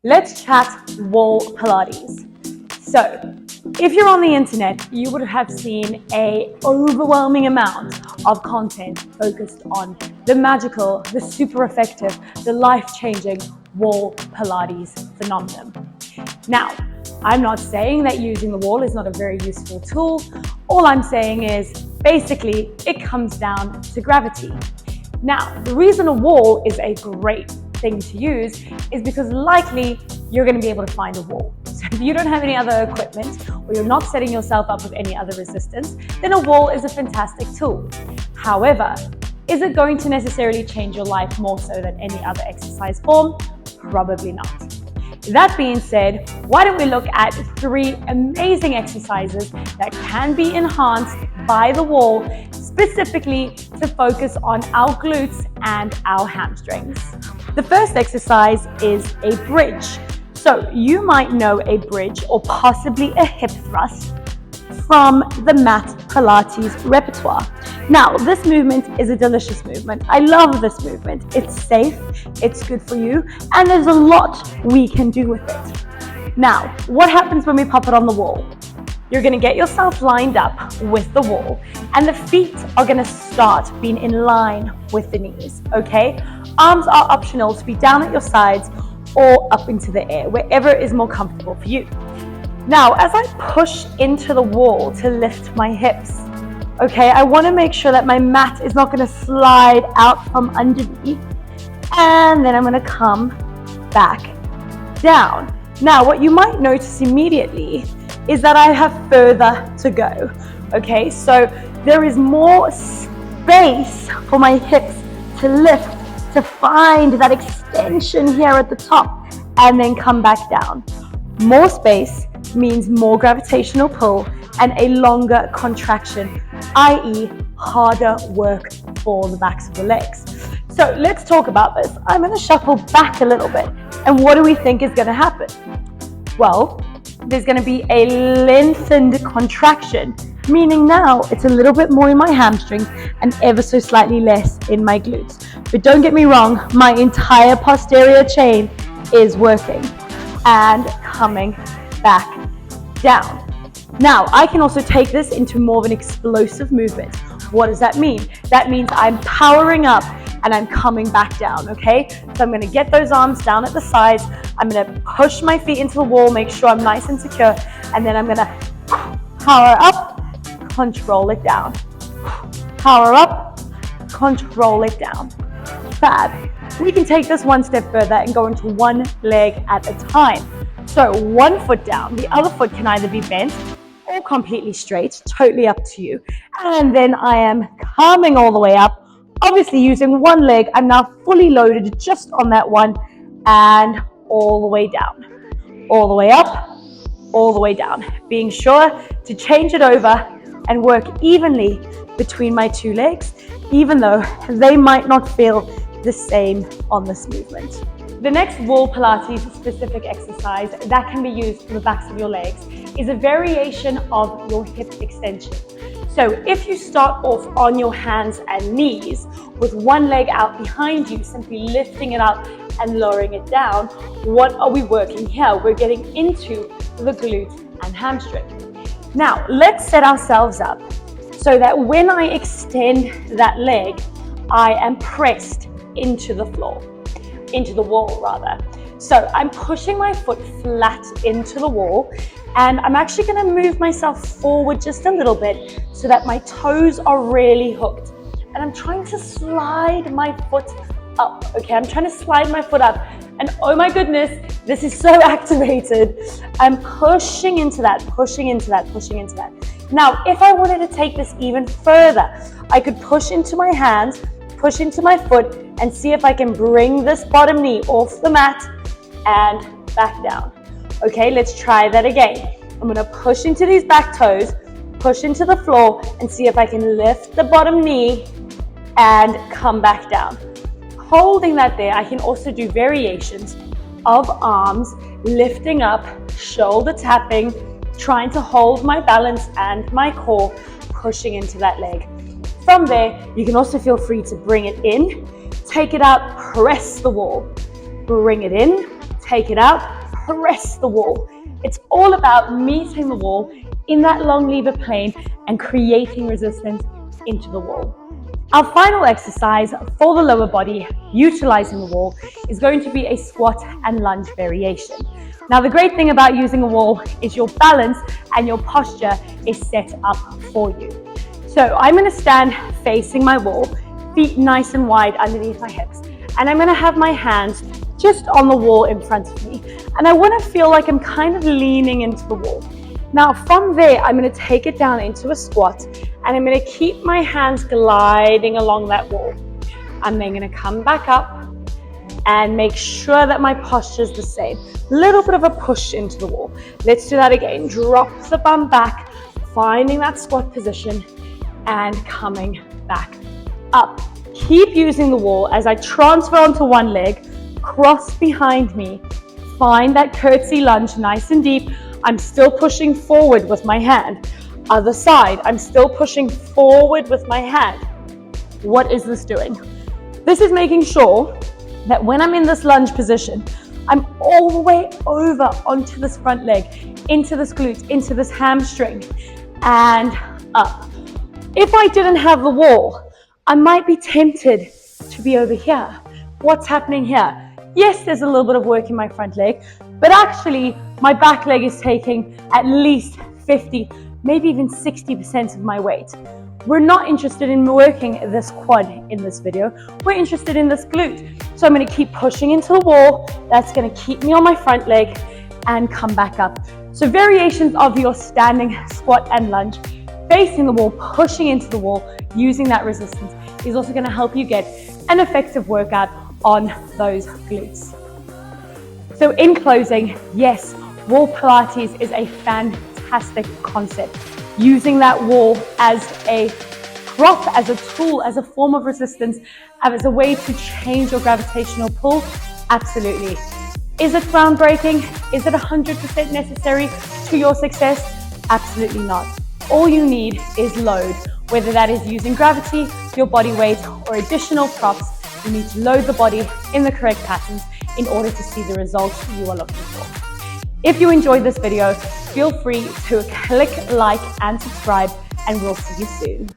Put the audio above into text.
Let's chat wall Pilates. So, if you're on the internet, you would have seen an overwhelming amount of content focused on the magical, the super effective, the life-changing wall Pilates phenomenon. Now, I'm not saying that using the wall is not a very useful tool. All I'm saying is basically it comes down to gravity. Now, the reason a wall is a great thing to use is because likely you're going to be able to find a wall. So if you don't have any other equipment or you're not setting yourself up with any other resistance, then a wall is a fantastic tool. However, is it going to necessarily change your life more so than any other exercise form? Probably not. That being said, why don't we look at 3 amazing exercises that can be enhanced by the wall, specifically to focus on our glutes and our hamstrings. The first exercise is a bridge. So you might know a bridge or possibly a hip thrust from the mat Pilates repertoire. Now, this movement is a delicious movement. I love this movement. It's safe, it's good for you, and there's a lot we can do with it. Now, what happens when we pop it on the wall? You're gonna get yourself lined up with the wall, and the feet are gonna start being in line with the knees, okay? Arms are optional to be down at your sides or up into the air, wherever is more comfortable for you. Now, as I push into the wall to lift my hips, okay, I want to make sure that my mat is not going to slide out from under me, and then I'm going to come back down. Now, what you might notice immediately is that I have further to go, okay? So there is more space for my hips to lift, to find that extension here at the top, and then come back down. More space means more gravitational pull and a longer contraction, i.e. harder work for the backs of the legs. So let's talk about this. I'm going to shuffle back a little bit, and what do we think is going to happen? Well, there's going to be a lengthened contraction, meaning now it's a little bit more in my hamstrings and ever so slightly less in my glutes. But don't get me wrong, my entire posterior chain is working and coming back down. Now, I can also take this into more of an explosive movement. What does that mean? That means I'm powering up and I'm coming back down, okay? So I'm gonna get those arms down at the sides. I'm gonna push my feet into the wall, make sure I'm nice and secure, and then I'm gonna power up, control it down. Power up, control it down. Fab. We can take this one step further and go into one leg at a time. So one foot down, the other foot can either be bent or completely straight, totally up to you. And then I am coming all the way up, obviously using one leg. I'm now fully loaded just on that one, and all the way down, all the way up, all the way down, being sure to change it over and work evenly between my 2 legs, even though they might not feel the same on this movement. The next wall Pilates specific exercise that can be used for the backs of your legs is a variation of your hip extension. So if you start off on your hands and knees with one leg out behind you, simply lifting it up and lowering it down, what are we working here? We're getting into the glute and hamstring. Now, let's set ourselves up so that when I extend that leg, I am pressed into the floor. Into the wall rather. So I'm pushing my foot flat into the wall, and I'm actually going to move myself forward just a little bit so that my toes are really hooked, and I'm trying to slide my foot up. Okay, I'm trying to slide my foot up, and oh my goodness, this is so activated. I'm pushing into that, pushing into that, pushing into that. Now, if I wanted to take this even further, I could push into my hands, push into my foot, and see if I can bring this bottom knee off the mat and back down. Okay, let's try that again. I'm gonna push into these back toes, push into the floor, and see if I can lift the bottom knee and come back down. Holding that there, I can also do variations of arms lifting up, shoulder tapping, trying to hold my balance and my core, pushing into that leg. From there, you can also feel free to bring it in, take it out, press the wall. Bring it in, take it out, press the wall. It's all about meeting the wall in that long lever plane and creating resistance into the wall. Our final exercise for the lower body, utilizing the wall, is going to be a squat and lunge variation. Now, the great thing about using a wall is your balance and your posture is set up for you. So I'm going to stand facing my wall, feet nice and wide underneath my hips, and I'm going to have my hands just on the wall in front of me. And I want to feel like I'm kind of leaning into the wall. Now from there, I'm going to take it down into a squat, and I'm going to keep my hands gliding along that wall. I'm then going to come back up and make sure that my posture is the same. Little bit of a push into the wall. Let's do that again. Drop the bum back, finding that squat position and coming back up. Keep using the wall as I transfer onto one leg, cross behind me, find that curtsy lunge nice and deep. I'm still pushing forward with my hand. Other side, I'm still pushing forward with my hand. What is this doing? This is making sure that when I'm in this lunge position, I'm all the way over onto this front leg, into this glute, into this hamstring, and up. If I didn't have the wall, I might be tempted to be over here. What's happening here? Yes, there's a little bit of work in my front leg, but actually my back leg is taking at least 50, maybe even 60% of my weight. We're not interested in working this quad in this video. We're interested in this glute. So I'm going to keep pushing into the wall. That's going to keep me on my front leg and come back up. So variations of your standing squat and lunge, facing the wall, pushing into the wall, using that resistance is also going to help you get an effective workout on those glutes. So in closing, yes, wall Pilates is a fantastic concept. Using that wall as a prop, as a tool, as a form of resistance, as a way to change your gravitational pull, absolutely. Is it groundbreaking? Is it 100% necessary to your success? Absolutely not. All you need is load, whether that is using gravity, your body weight, or additional props. You need to load the body in the correct patterns in order to see the results you are looking for. If you enjoyed this video, feel free to click like and subscribe, and we'll see you soon.